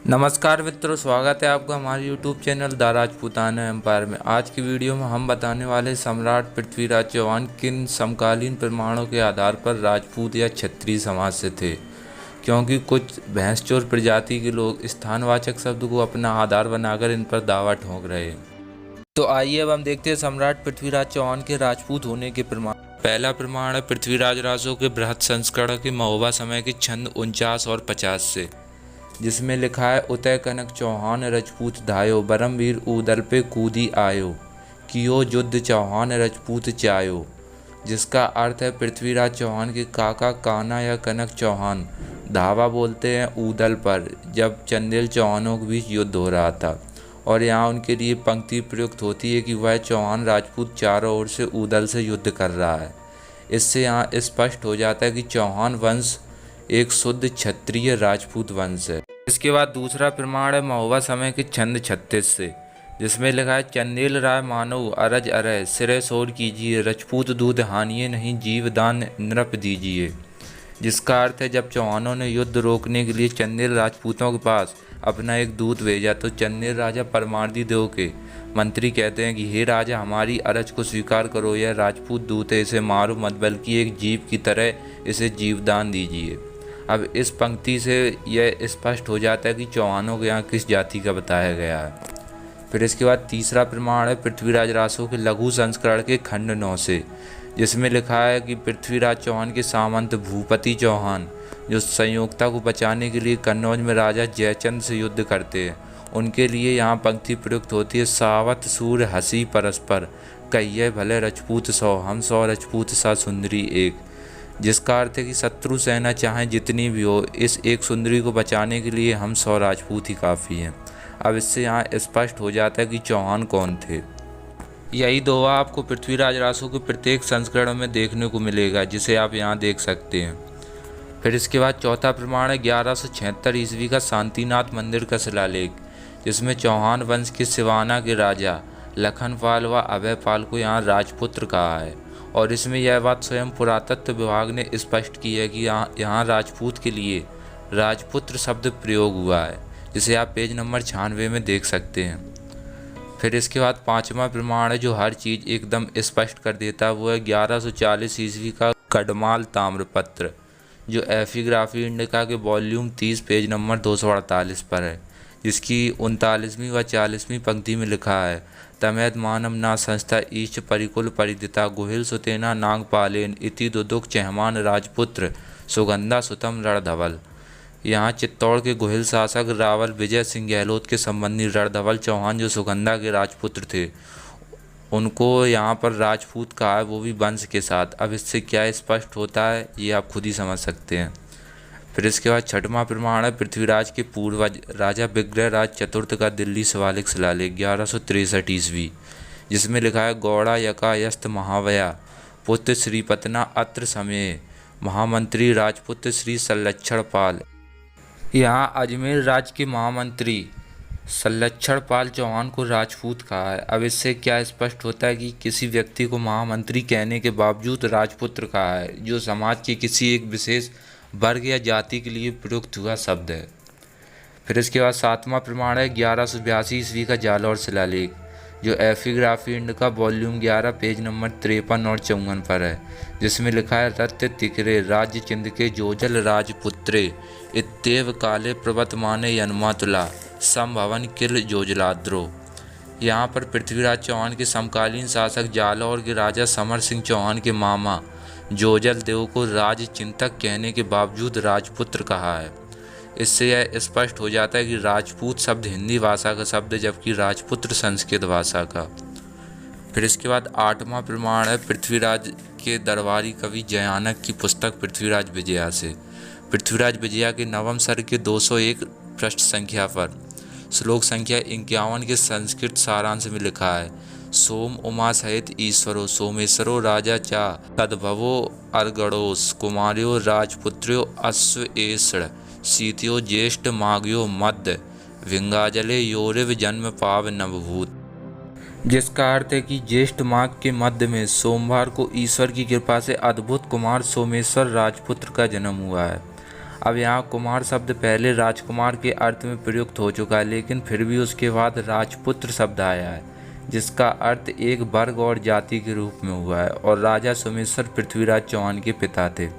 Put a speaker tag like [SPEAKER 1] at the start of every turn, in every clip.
[SPEAKER 1] नमस्कार मित्रों, स्वागत है आपका हमारे YouTube channel the Rajputana Empire में। आज की वीडियो में हम बताने वाले सम्राट पृथ्वीराज चौहान किन समकालीन प्रमाणों के आधार पर राजपूत या क्षत्रिय समाज से थे, क्योंकि कुछ भैंसचोर प्रजाति के लोग स्थानवाचक शब्द को अपना आधार बनाकर इन पर दावा ठोंक रहे हैं। तो आइए अब हम देखते हैं सम्राट पृथ्वीराज चौहान के राजपूत होने के प्रमाण। पहला प्रमाण है पृथ्वीराज रासो के बृहद संस्करण के महोबा समय के छंद 49 और 50 से, जिसमें लिखा है उतय कनक चौहान रजपूत धायो बरमवीर ऊदल पे कूदी आयो कियो युद्ध चौहान रजपूत चायो, जिसका अर्थ है पृथ्वीराज चौहान के काका कान्हा या कनक चौहान धावा बोलते हैं ऊदल पर जब चंदेल चौहानों के बीच युद्ध हो रहा था, और यहाँ उनके लिए पंक्ति प्रयुक्त होती है कि वह चौहान राजपूत चारों ओर से ऊदल से युद्ध कर रहा है। इससे यहाँ स्पष्ट हो जाता है कि चौहान वंश एक शुद्ध क्षत्रिय राजपूत वंश है। इसके बाद दूसरा प्रमाण है महोबा समय के छंद 36 से, जिसमें लिखा है चंदेल राय मानव अरज अरय सिरे सोर कीजिए रजपूत दूध हानिए नहीं जीव दान नृप दीजिए, जिसका अर्थ है जब चौहानों ने युद्ध रोकने के लिए चंदेल राजपूतों के पास अपना एक दूत भेजा तो चंदेल राजा परमार्दी देव के मंत्री कहते हैं कि हे राजा, हमारी अरज को स्वीकार करो, यह राजपूत दूत है, इसे मारो मत बल्कि एक जीव की तरह इसे जीवदान दीजिए। अब इस पंक्ति से यह स्पष्ट हो जाता है कि चौहानों के यहाँ किस जाति का बताया गया है। फिर इसके बाद तीसरा प्रमाण है पृथ्वीराज रासो के लघु संस्करण के खंड 9 से, जिसमें लिखा है कि पृथ्वीराज चौहान के सामंत भूपति चौहान जो संयोगता को बचाने के लिए कन्नौज में राजा जयचंद से युद्ध करते हैं, उनके लिए यहाँ पंक्ति प्रयुक्त होती है सावत सूर्य हसी परस्पर कहिए भले रजपूत 100 हम 100 रजपूत सा सुंदरी एक, जिसका अर्थ है कि शत्रु सेना चाहे जितनी भी हो, इस एक सुंदरी को बचाने के लिए हम 100 राजपूत ही काफ़ी हैं। अब इससे यहाँ स्पष्ट हो जाता है कि चौहान कौन थे। यही दोहा आपको पृथ्वीराज रासो के प्रत्येक संस्करण में देखने को मिलेगा, जिसे आप यहाँ देख सकते हैं। फिर इसके बाद चौथा प्रमाण है 1176 ईस्वी का शांतिनाथ मंदिर का शिलालेख, जिसमें चौहान वंश के सिवाना के राजा लखनपाल व अभयपाल को यहाँ राजपुत्र कहा है, और इसमें यह बात स्वयं पुरातत्व विभाग ने स्पष्ट की है कि यहाँ राजपूत के लिए राजपुत्र शब्द प्रयोग हुआ है, जिसे आप पेज नंबर 96 में देख सकते हैं। फिर इसके बाद पांचवा प्रमाण है जो हर चीज़ एकदम स्पष्ट कर देता है, वो है 1140 ईस्वी का कड़माल ताम्रपत्र, जो एफिग्राफी इंडिका के वॉल्यूम 30 पेज नंबर 248 पर है, जिसकी 39वीं व 40वीं पंक्ति में लिखा है तमेद मानम ना संस्था ईश परिकुल परिदिता गुहिल सुतेना नाग पालेन इति दुदुक चहमान राजपुत्र सुगंधा सुतम रणधवल। यहाँ चित्तौड़ के गुहिल शासक रावल विजय सिंह गहलोत के संबंधी रणधवल चौहान जो सुगंधा के राजपुत्र थे, उनको यहाँ पर राजपूत कहा है, वो भी वंश के साथ। अब इससे क्या स्पष्ट होता है ये आप खुद ही समझ सकते हैं। फिर इसके बाद छठवां प्रमाण है पृथ्वीराज के पूर्वज राजा विग्रहराज चतुर्थ का दिल्ली शिवालिक शिलालेख 1163 ईस्वी, जिसमें लिखा है गौड़ा यका यस्त महावया पुत्र श्रीपतना अत्र समय महामंत्री राजपुत्र श्री सल्लक्षण पाल। यहाँ अजमेर राज्य के महामंत्री सल्लक्षण पाल चौहान को राजपूत कहा है। अब इससे क्या स्पष्ट होता है कि किसी व्यक्ति को महामंत्री कहने के बावजूद राजपुत्र कहा है, जो समाज के किसी एक विशेष वर्ग या जाति के लिए प्रयुक्त हुआ शब्द है। फिर इसके बाद सातवां प्रमाण है 1182 ईस्वी का जालौर शिलालेख, जो एफिग्राफी इंडिका वॉल्यूम 11 पेज नंबर 53 और 54 पर है, जिसमें लिखा है रत्य तिकरे राज्य चिंद के जोजल राजपुत्रे इत्येव काले प्रवर्तमाने यन्मातुला संभवन किल जोजलाद्रो। यहाँ पर पृथ्वीराज चौहान के समकालीन शासक जालौर के राजा समर सिंह चौहान के मामा जोजल देव को राज चिंतक कहने के बावजूद राजपुत्र कहा है। इससे यह स्पष्ट हो जाता है कि राजपूत शब्द हिंदी भाषा का शब्द है, जबकि राजपुत्र संस्कृत भाषा का। फिर इसके बाद आठवां प्रमाण है पृथ्वीराज के दरबारी कवि जयानक की पुस्तक पृथ्वीराज विजया से। पृथ्वीराज विजया के नवम सर्ग के 201 पृष्ठ संख्या पर श्लोक संख्या 51 के संस्कृत सारांश में लिखा है सोम उमा सहित ईश्वरो सोमेश्वरो राजा चा तद्भवो अर्गणोस कुमार्यो राजपुत्र्यो अश्वेषण शीत्यो ज्येष्ठ माघ्यो मध्य विंगाजले योरिव जन्म पाव नवभूत, जिसका अर्थ है कि ज्येष्ठ माघ के मध्य में सोमवार को ईश्वर की कृपा से अद्भुत कुमार सोमेश्वर राजपुत्र का जन्म हुआ है। अब यहाँ कुमार शब्द पहले राजकुमार के अर्थ में प्रयुक्त हो चुका है, लेकिन फिर भी उसके बाद राजपुत्र शब्द आया है, जिसका अर्थ एक वर्ग और जाति के रूप में हुआ है, और राजा सोमेश्वर पृथ्वीराज चौहान के पिता थे।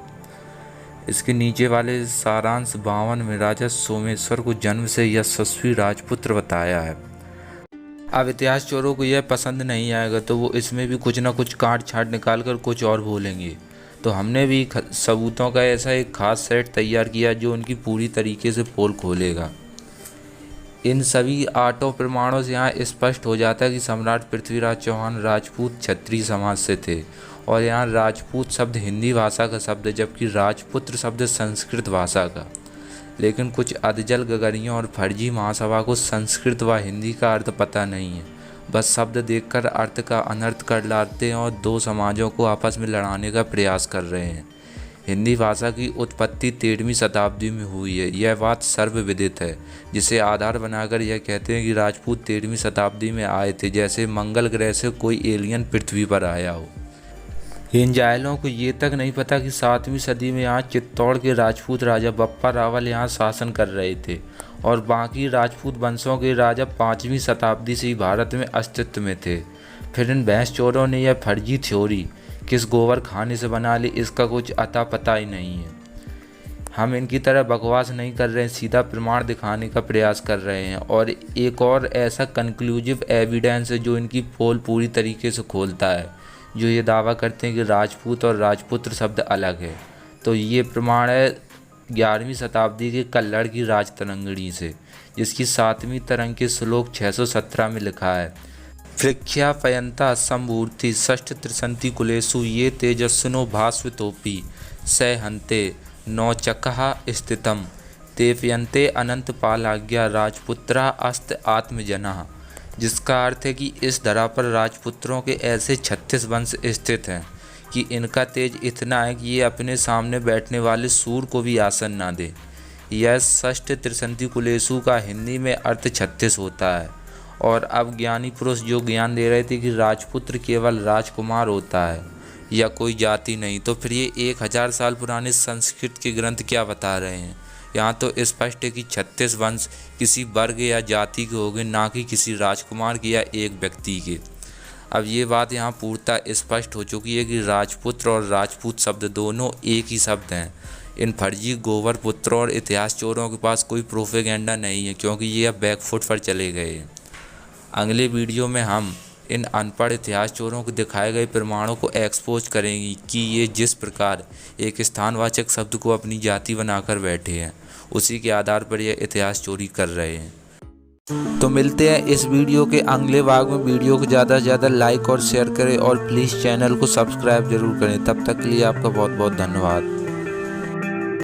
[SPEAKER 1] इसके नीचे वाले सारांश 52 में राजा सोमेश्वर को जन्म से यशस्वी राजपुत्र बताया है। अब इतिहास चोरों को यह पसंद नहीं आएगा तो वो इसमें भी कुछ ना कुछ काट छाट निकाल कर कुछ और बोलेंगे। तो हमने भी सबूतों का ऐसा एक खास सेट तैयार किया जो उनकी पूरी तरीके से पोल खोलेगा। इन सभी 8 प्रमाणों से यहाँ स्पष्ट हो जाता है कि सम्राट पृथ्वीराज चौहान राजपूत क्षत्रिय समाज से थे, और यहाँ राजपूत शब्द हिंदी भाषा का शब्द है, जबकि राजपुत्र शब्द संस्कृत भाषा का। लेकिन कुछ अधजल गगरियों और फर्जी महासभा को संस्कृत व हिंदी का अर्थ पता नहीं है, बस शब्द देखकर अर्थ का अनर्थ कर लाते हैं और 2 समाजों को आपस में लड़ाने का प्रयास कर रहे हैं। हिंदी भाषा की उत्पत्ति 13वीं शताब्दी में हुई है, यह बात सर्वविदित है, जिसे आधार बनाकर यह कहते हैं कि राजपूत 13वीं शताब्दी में आए थे, जैसे मंगल ग्रह से कोई एलियन पृथ्वी पर आया हो। इन जाहिलों को ये तक नहीं पता कि 7वीं सदी में यहाँ चित्तौड़ के राजपूत राजा बप्पा रावल यहाँ शासन कर रहे थे, और बाकी राजपूत वंशों के राजा 5वीं शताब्दी से ही भारत में अस्तित्व में थे। फिर इन भैंस चोरों ने यह फर्जी थ्योरी किस गोबर खाने से बना ली, इसका कुछ अता पता ही नहीं है। हम इनकी तरह बकवास नहीं कर रहे हैं, सीधा प्रमाण दिखाने का प्रयास कर रहे हैं, और एक और ऐसा कंक्लूसिव एविडेंस है जो इनकी पोल पूरी तरीके से खोलता है, जो ये दावा करते हैं कि राजपूत और राजपुत्र शब्द अलग है। तो ये प्रमाण है 11वीं शताब्दी के कल्लड़ की राज तरंगिणी से, जिसकी 7वीं तरंग के श्लोक 617 में लिखा है, पृख्या पयंता संभूर्ति षष्ठ त्रिसंति कुलेषु ये तेजस्विनो भास्वतोपि स हन्ते नौचकः स्थितम तेपयन्ते अनंत पालाज्ञा राजपुत्रा अस्त आत्मजनः। जिसका अर्थ है कि इस धरा पर राजपुत्रों के ऐसे 36 वंश स्थित हैं कि इनका तेज इतना है कि ये अपने सामने बैठने वाले सूर को भी आसन ना दे। यह षष्ठ त्रिसंति कुलेषु का हिंदी में अर्थ 36 होता है। और अब ज्ञानी पुरुष जो ज्ञान दे रहे थे कि राजपुत्र केवल राजकुमार होता है या कोई जाति नहीं, तो फिर ये 1000 साल पुराने संस्कृत के ग्रंथ क्या बता रहे हैं। यहाँ तो स्पष्ट है कि 36 वंश किसी वर्ग या जाति के होंगे, ना कि किसी राजकुमार के या एक व्यक्ति के। अब ये बात यहाँ पूर्णतः स्पष्ट हो चुकी है कि राजपुत्र और राजपूत शब्द दोनों एक ही शब्द हैं। इन फर्जी गोबर पुत्रों और इतिहास चोरों के पास कोई प्रोपेगेंडा नहीं है, क्योंकि ये अब बैकफुट पर चले गए हैं। अगले वीडियो में हम इन अनपढ़ इतिहास चोरों को दिखाए गए प्रमाणों को एक्सपोज करेंगे कि ये जिस प्रकार एक स्थानवाचक शब्द को अपनी जाति बनाकर बैठे हैं, उसी के आधार पर यह इतिहास चोरी कर रहे हैं। तो मिलते हैं इस वीडियो के अगले भाग में। वीडियो को ज़्यादा से ज़्यादा लाइक और शेयर करें, और प्लीज़ चैनल को सब्सक्राइब जरूर करें। तब तक के लिए आपका बहुत बहुत धन्यवाद।